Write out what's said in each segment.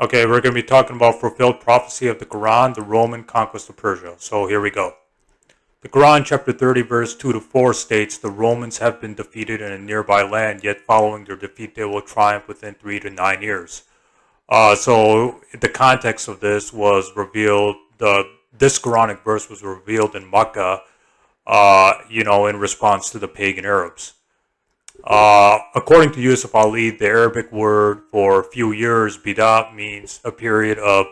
Okay, we're going to be talking about fulfilled prophecy of the Quran, the Roman conquest of Persia. So here we go. The Quran, chapter 30, verse 2 to 4 states, the Romans have been defeated in a nearby land, yet following their defeat they will triumph within 3 to 9 years. So the context of this was revealed, this Quranic verse was revealed in Makkah, in response to the pagan Arabs. According to Yusuf Ali, the Arabic word for few years, bida, means a period of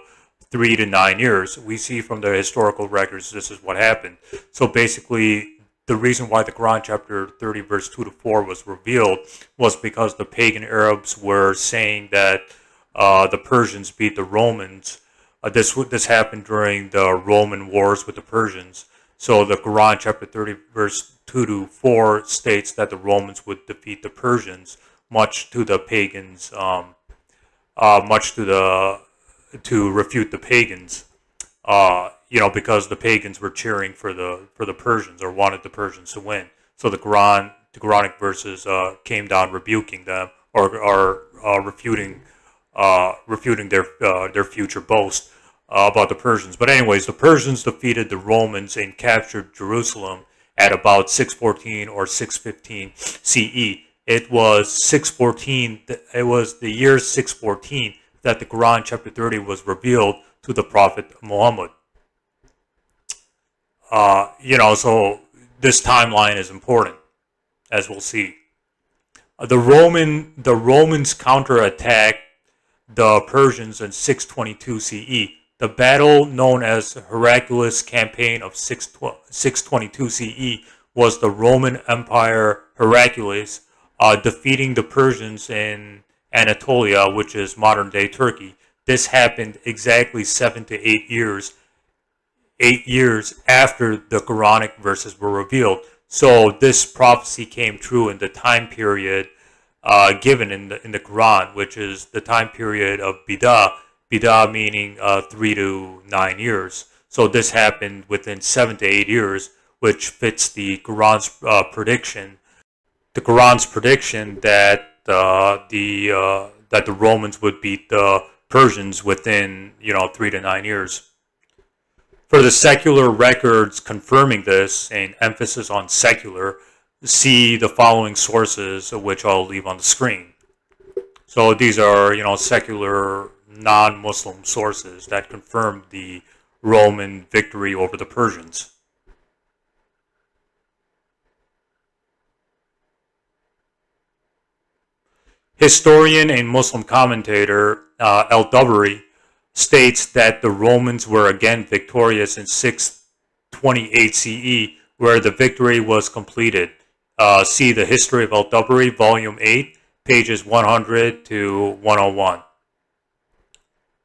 3 to 9 years. We see from the historical records this is what happened. So basically, the reason why the Quran chapter 30 verse 2 to 4 was revealed was because the pagan Arabs were saying that the Persians beat the Romans. This happened during the Roman wars with the Persians. So the Quran chapter 30 verse 2 to 4 states that the Romans would defeat the Persians, much to the pagans, to refute the pagans, because the pagans were cheering for the Persians or wanted the Persians to win. So the Quranic verses came down rebuking them or refuting their future boast about the Persians. But anyways, the Persians defeated the Romans and captured Jerusalem at about 614 or 615 CE. It was 614. It was the year 614 that the Quran chapter 30 was revealed to the Prophet Muhammad. So this timeline is important, as we'll see. The Romans counterattacked the Persians in 622 CE. The battle known as Heraclius Campaign of 622 CE was the Roman Empire Heraclius defeating the Persians in Anatolia, which is modern-day Turkey. This happened exactly 7 to 8 years, 8 years after the Quranic verses were revealed. So this prophecy came true in the time period given in the Quran, which is the time period of Bidah. Bidah meaning 3 to 9 years. So this happened within 7 to 8 years, which fits the Quran's prediction. The Quran's prediction that the Romans would beat the Persians within 3 to 9 years. For the secular records confirming this, and emphasis on secular, see the following sources, which I'll leave on the screen. So these are secular non-Muslim sources that confirm the Roman victory over the Persians. Historian and Muslim commentator al-Tabari states that the Romans were again victorious in 628 CE, where the victory was completed. See the History of al-Tabari, Volume 8, pages 100 to 101.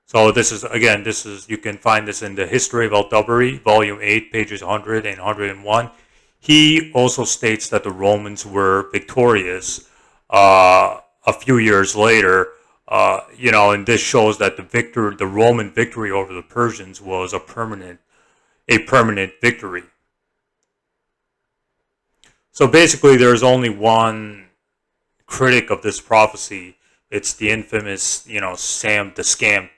So this is you can find this in the History of al-Tabari, Volume 8, pages 100 and 101. He also states that the Romans were victorious a few years later, and this shows that the Roman victory over the Persians was a permanent victory. So basically, there's only one critic of this prophecy. It's the infamous, Sam the Scam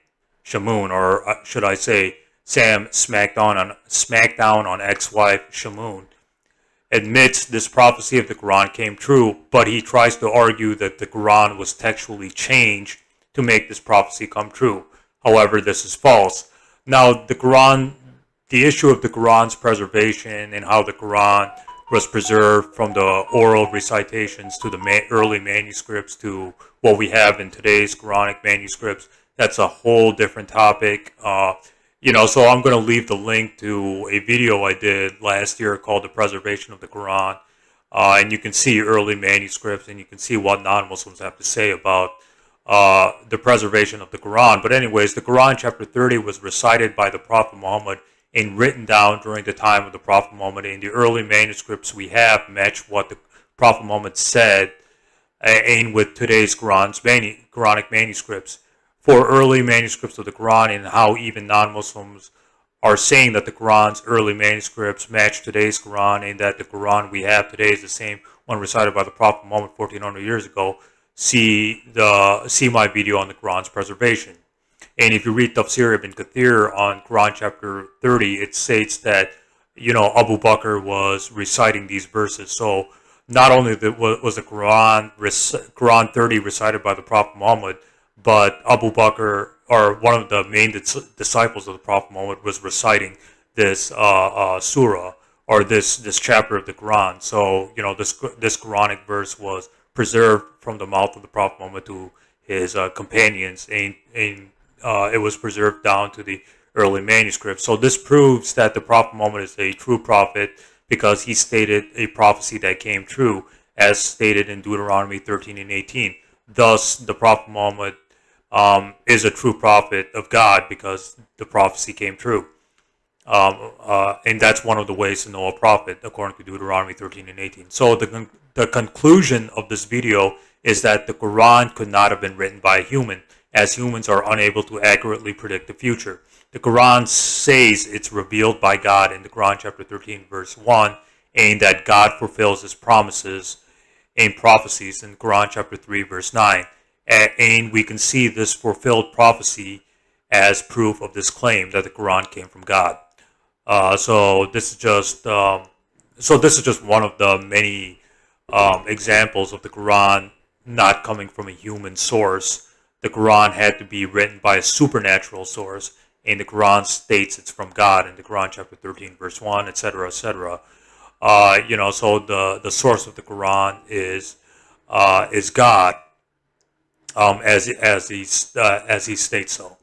Shamoon, or should I say, Sam Smackdown on ex-wife Shamoon, admits this prophecy of the Quran came true, but he tries to argue that the Quran was textually changed to make this prophecy come true. However, this is false. Now, the issue of the Quran's preservation and how the Quran was preserved from the oral recitations to the early manuscripts to what we have in today's Quranic manuscripts, that's a whole different topic. So I'm going to leave the link to a video I did last year called The Preservation of the Quran. And you can see early manuscripts and you can see what non-Muslims have to say about the preservation of the Quran. But anyways, the Quran chapter 30 was recited by the Prophet Muhammad and written down during the time of the Prophet Muhammad. And the early manuscripts we have match what the Prophet Muhammad said and with today's Quranic manuscripts. For early manuscripts of the Quran and how even non-Muslims are saying that the Quran's early manuscripts match today's Quran and that the Quran we have today is the same one recited by the Prophet Muhammad 1400 years ago, see my video on the Quran's preservation. And if you read Tafsir ibn Kathir on Quran chapter 30, it states that, Abu Bakr was reciting these verses. So not only was the Quran 30 recited by the Prophet Muhammad, but Abu Bakr, or one of the main disciples of the Prophet Muhammad, was reciting this surah, or this chapter of the Quran. So this Quranic verse was preserved from the mouth of the Prophet Muhammad to his companions, and it was preserved down to the early manuscripts. So this proves that the Prophet Muhammad is a true prophet, because he stated a prophecy that came true, as stated in Deuteronomy 13 and 18. Thus, the Prophet Muhammad is a true prophet of God, because the prophecy came true. And that's one of the ways to know a prophet, according to Deuteronomy 13 and 18. So the conclusion of this video is that the Quran could not have been written by a human, as humans are unable to accurately predict the future. The Quran says it's revealed by God in the Quran chapter 13 verse 1, and that God fulfills his promises and prophecies in Quran chapter 3 verse 9. And we can see this fulfilled prophecy as proof of this claim that the Quran came from God. So this is just one of the many examples of the Quran not coming from a human source. The Quran had to be written by a supernatural source, and the Quran states it's from God in the Quran chapter 13 verse 1, etc., etc. So the source of the Quran is God, as he states so.